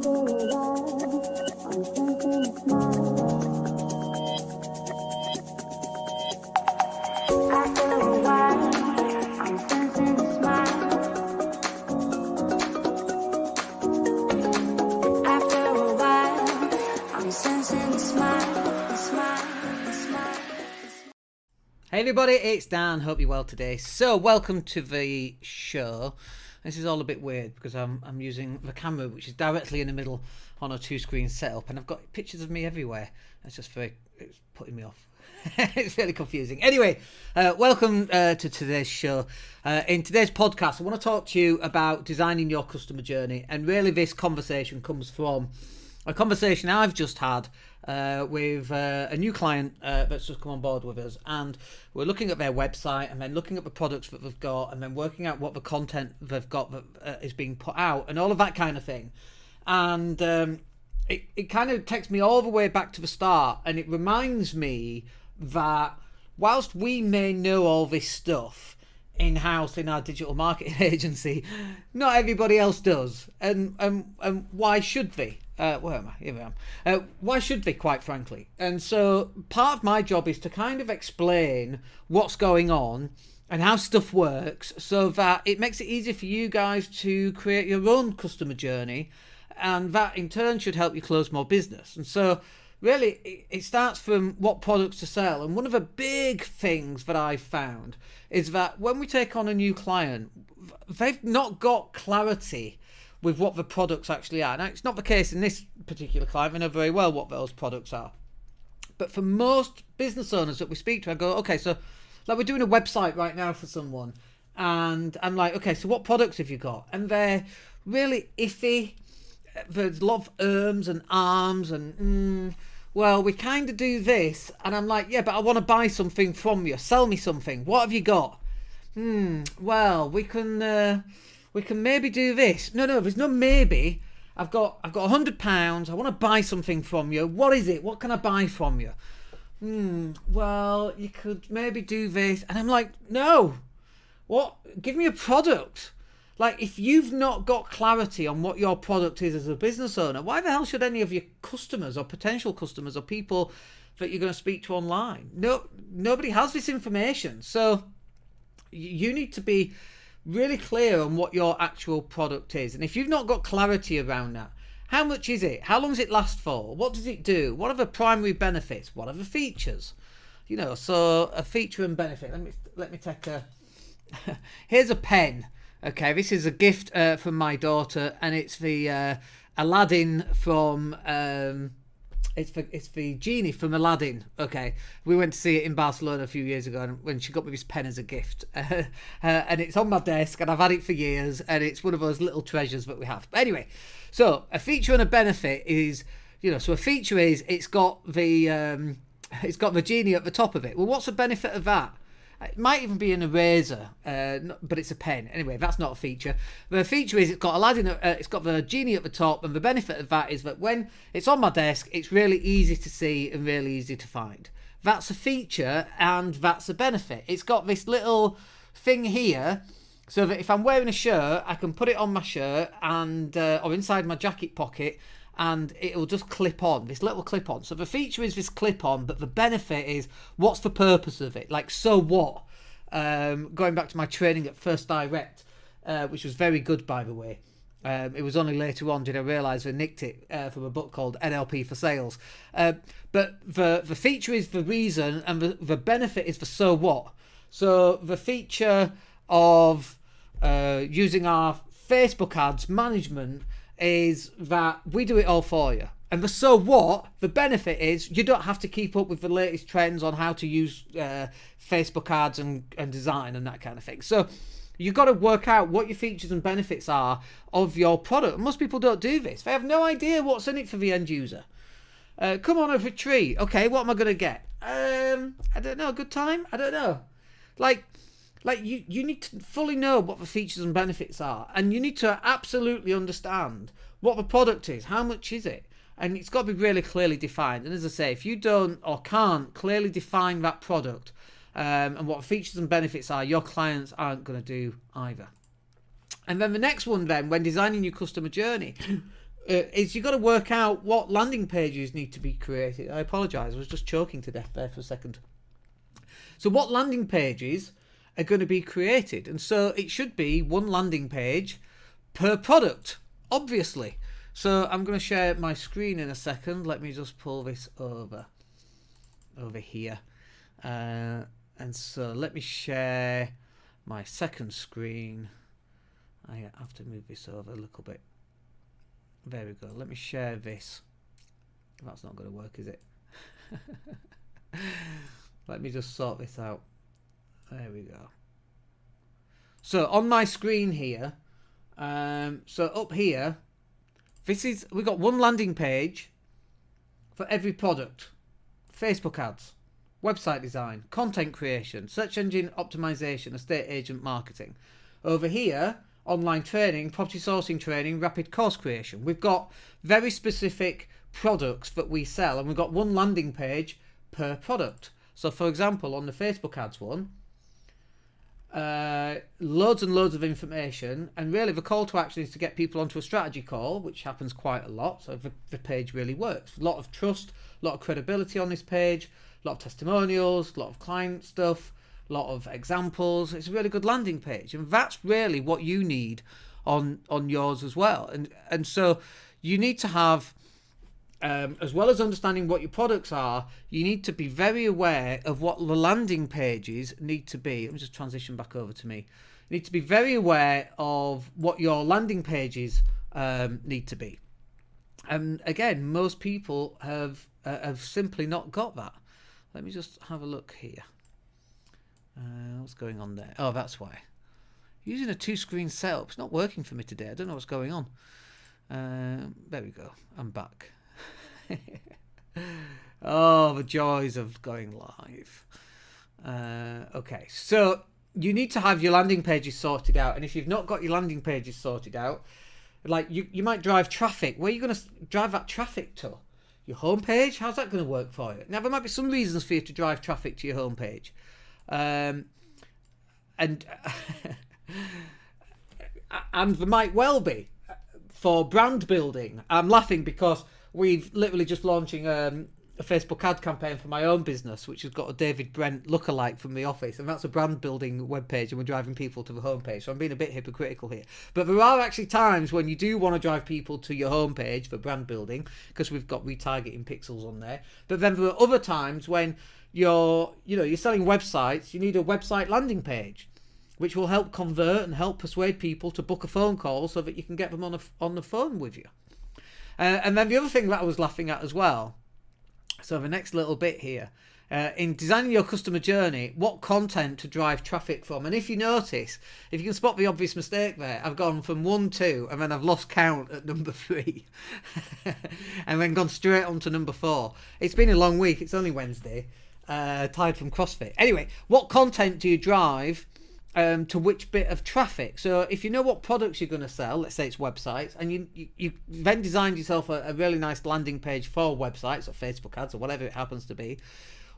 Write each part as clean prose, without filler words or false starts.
Hey everybody, it's Dan. Hope you're well today. So welcome to the show. This is all a bit weird because I'm using the camera which is directly in the middle on a two-screen setup, and I've got pictures of me everywhere. It's putting me off. It's really confusing. Anyway, welcome to today's show. In today's podcast, I want to talk to you about designing your customer journey, and really this conversation comes from a conversation I've just had with a new client that's just come on board with us, and we're looking at their website and then looking at the products that they've got and then working out what the content they've got that is being put out and all of that kind of thing. And it kind of takes me all the way back to the start, and it reminds me that whilst we may know all this stuff in-house in our digital marketing agency, not everybody else does. And why should they? Where am I? Here I am. Why should they, quite frankly? And so part of my job is to kind of explain what's going on and how stuff works so that it makes it easier for you guys to create your own customer journey, and that in turn should help you close more business. And so really it starts from what products to sell. And one of the big things that I've found is that when we take on a new client, they've not got clarity with what the products actually are. Now, it's not the case in this particular client. We know very well what those products are. But for most business owners that we speak to, I go, okay, so like we're doing a website right now for someone, and I'm like, okay, so what products have you got? And they're really iffy. There's a lot of ums and arms and, well, we kind of do this. And I'm like, yeah, but I want to buy something from you. Sell me something. What have you got? Well, we can maybe do this. No, there's no maybe. I've got £100. I want to buy something from you. What is it? What can I buy from you? Well, you could maybe do this. And I'm like, no. What? Give me a product. Like, if you've not got clarity on what your product is as a business owner, why the hell should any of your customers or potential customers or people that you're going to speak to online? Nobody has this information. So you need to be really clear on what your actual product is. And if you've not got clarity around that, how much is it? How long does it last for? What does it do? What are the primary benefits? What are the features? So a feature and benefit. Let me take a here's a pen. Okay, this is a gift from my daughter, and it's the Aladdin from it's the genie from Aladdin. Okay, we went to see it in Barcelona a few years ago, and when she got me this pen as a gift, and it's on my desk, and I've had it for years, and it's one of those little treasures that we have. But anyway, so a feature and a benefit is, so a feature is it's got the genie at the top of it. Well, what's the benefit of that? It might even be an eraser, but it's a pen. Anyway, that's not a feature. The feature is it's got Aladdin, it's got the genie at the top, and the benefit of that is that when it's on my desk, it's really easy to see and really easy to find. That's a feature, and that's a benefit. It's got this little thing here, so that if I'm wearing a shirt, I can put it on my shirt and or inside my jacket pocket, and it'll just clip on, this little clip on. So the feature is this clip on, but the benefit is, what's the purpose of it? Like, so what? Going back to my training at First Direct, which was very good, by the way. It was only later on did I realise they nicked it from a book called NLP for Sales. But the feature is the reason, and the benefit is the so what. So the feature of using our Facebook ads management is that we do it all for you. And the so what, the benefit is you don't have to keep up with the latest trends on how to use Facebook ads and design and that kind of thing. So you've got to work out what your features and benefits are of your product. Most people don't do this. They have no idea what's in it for the end user. Come on over a tree. Okay, what am I going to get? I don't know. A good time? I don't know. Like you need to fully know what the features and benefits are, and you need to absolutely understand what the product is, how much is it, and it's got to be really clearly defined. And as I say, if you don't or can't clearly define that product and what features and benefits are, your clients aren't going to do either. And then the next one then, when designing your customer journey, is you've got to work out what landing pages need to be created. I apologise, I was just choking to death there for a second. So what landing pages are going to be created? And so it should be one landing page per product, obviously. So I'm going to share my screen in a second. Let me just pull this over here. And so let me share my second screen. I have to move this over a little bit. There we go. Let me share this. That's not going to work, is it? Let me just sort this out. There we go. So on my screen here, so up here, we've got one landing page for every product. Facebook ads, website design, content creation, search engine optimization, estate agent marketing. Over here, online training, property sourcing training, rapid course creation. We've got very specific products that we sell, and we've got one landing page per product. So for example, on the Facebook ads one, loads and loads of information, and really the call to action is to get people onto a strategy call, which happens quite a lot. So the page really works. A lot of trust, a lot of credibility on this page, a lot of testimonials, a lot of client stuff, a lot of examples. It's a really good landing page, and that's really what you need on yours as well. And so you need to have, as well as understanding what your products are, you need to be very aware of what the landing pages need to be. Let me just transition back over to me. You need to be very aware of what your landing pages need to be. And again, most people have simply not got that. Let me just have a look here. What's going on there? Oh, that's why. Using a 2-screen setup. It's not working for me today. I don't know what's going on. There we go. I'm back. Oh, the joys of going live. Okay, so you need to have your landing pages sorted out. And if you've not got your landing pages sorted out, like you might drive traffic. Where are you going to drive that traffic to? Your homepage? How's that going to work for you? Now, there might be some reasons for you to drive traffic to your homepage. And and there might well be for brand building. I'm laughing because we've literally just launching a Facebook ad campaign for my own business, which has got a David Brent lookalike from The Office, and that's a brand building webpage, and we're driving people to the homepage. So I'm being a bit hypocritical here, but there are actually times when you do want to drive people to your homepage for brand building because we've got retargeting pixels on there. But then there are other times when you're selling websites, you need a website landing page, which will help convert and help persuade people to book a phone call so that you can get them on the phone with you. And then the other thing that I was laughing at as well, so the next little bit here, in designing your customer journey, what content to drive traffic from. And if you notice, if you can spot the obvious mistake there, I've gone from 1, 2, and then I've lost count at number 3, and then gone straight on to number 4. It's been a long week. It's only Wednesday, tired from CrossFit. Anyway, what content do you drive to which bit of traffic? So if you know what products you're going to sell, let's say it's websites, and you then designed yourself a really nice landing page for websites or Facebook ads or whatever it happens to be,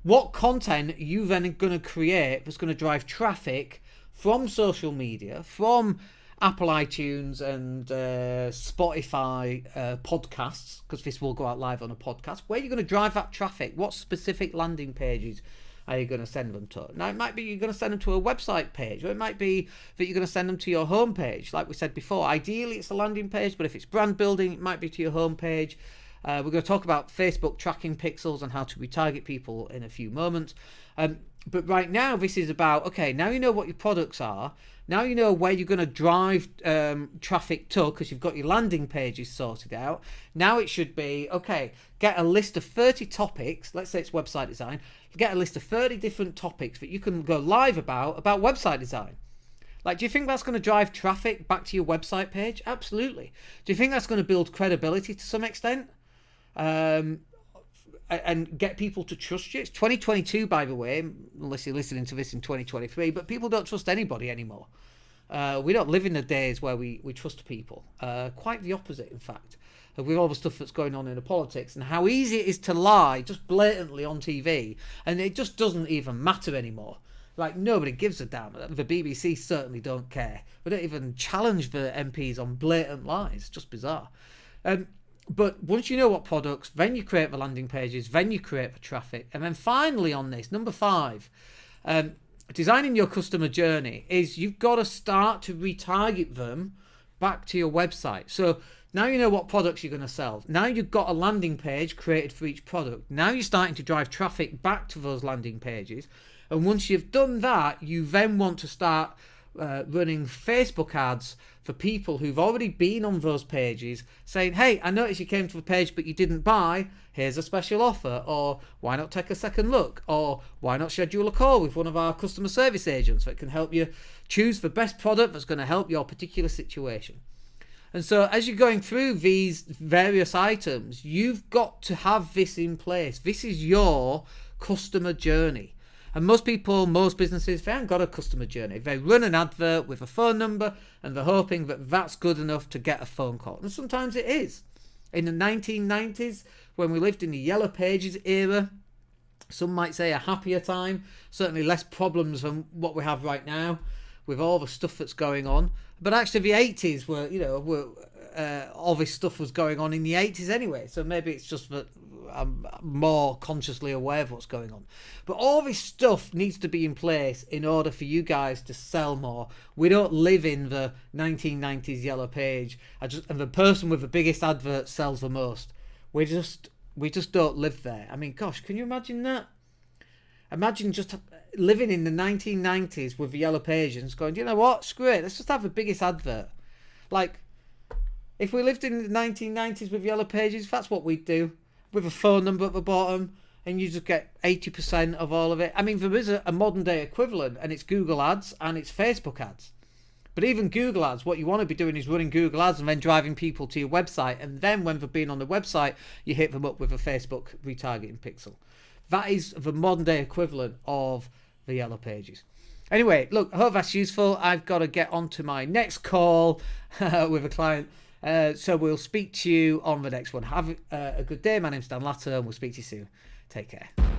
what content are you then going to create that's going to drive traffic from social media, from Apple iTunes and Spotify podcasts, because this will go out live on a podcast? Where are you going to drive that traffic? What specific landing pages are you going to send them to? Now, it might be you're going to send them to a website page, or it might be that you're going to send them to your homepage. Like we said before, ideally it's a landing page, but if it's brand building, it might be to your homepage. We're going to talk about Facebook tracking pixels and how to retarget people in a few moments. But right now, this is about, okay, now you know what your products are. Now you know where you're going to drive traffic to, because you've got your landing pages sorted out. Now it should be, okay, get a list of 30 topics. Let's say it's website design. Get a list of 30 different topics that you can go live about website design. Like, do you think that's going to drive traffic back to your website page? Absolutely. Do you think that's going to build credibility to some extent? And get people to trust you? It's 2022, by the way, unless you're listening to this in 2023, but people don't trust anybody anymore. We don't live in the days where we trust people. Quite the opposite, in fact, with all the stuff that's going on in the politics and how easy it is to lie just blatantly on TV, and it just doesn't even matter anymore. Like, nobody gives a damn. The BBC certainly don't care. We don't even challenge the MPs on blatant lies. It's just bizarre. But once you know what products, then you create the landing pages, then you create the traffic. And then finally on this, number 5, designing your customer journey is you've got to start to retarget them back to your website. So now you know what products you're going to sell. Now you've got a landing page created for each product. Now you're starting to drive traffic back to those landing pages. And once you've done that, you then want to start running Facebook ads for people who've already been on those pages saying, hey, I noticed you came to the page but you didn't buy, here's a special offer, or why not take a second look, or why not schedule a call with one of our customer service agents that can help you choose the best product that's going to help your particular situation. And so as you're going through these various items, you've got to have this in place. This is your customer journey. And most people, most businesses, they haven't got a customer journey. They run an advert with a phone number and they're hoping that that's good enough to get a phone call. And sometimes it is. In the 1990s, when we lived in the Yellow Pages era, some might say a happier time, certainly less problems than what we have right now with all the stuff that's going on. But actually the 80s were, all this stuff was going on in the 80s anyway. So maybe it's just that I'm more consciously aware of what's going on. But all this stuff needs to be in place in order for you guys to sell more. We don't live in the 1990s Yellow Page and the person with the biggest advert sells the most. We just don't live there. I mean, gosh, can you imagine that? Imagine just living in the 1990s with the Yellow Pages and going, you know what, screw it, let's just have the biggest advert. Like, if we lived in the 1990s with Yellow Pages, that's what we'd do, with a phone number at the bottom, and you just get 80% of all of it. I mean, there is a modern day equivalent, and it's Google Ads and it's Facebook ads. But even Google Ads, what you want to be doing is running Google Ads and then driving people to your website, and then when they've been on the website, you hit them up with a Facebook retargeting pixel. That is the modern day equivalent of the Yellow Pages. Anyway, look, I hope that's useful. I've got to get on to my next call with a client. So we'll speak to you on the next one. Have a good day. My name's Dan Latto and we'll speak to you soon. Take care.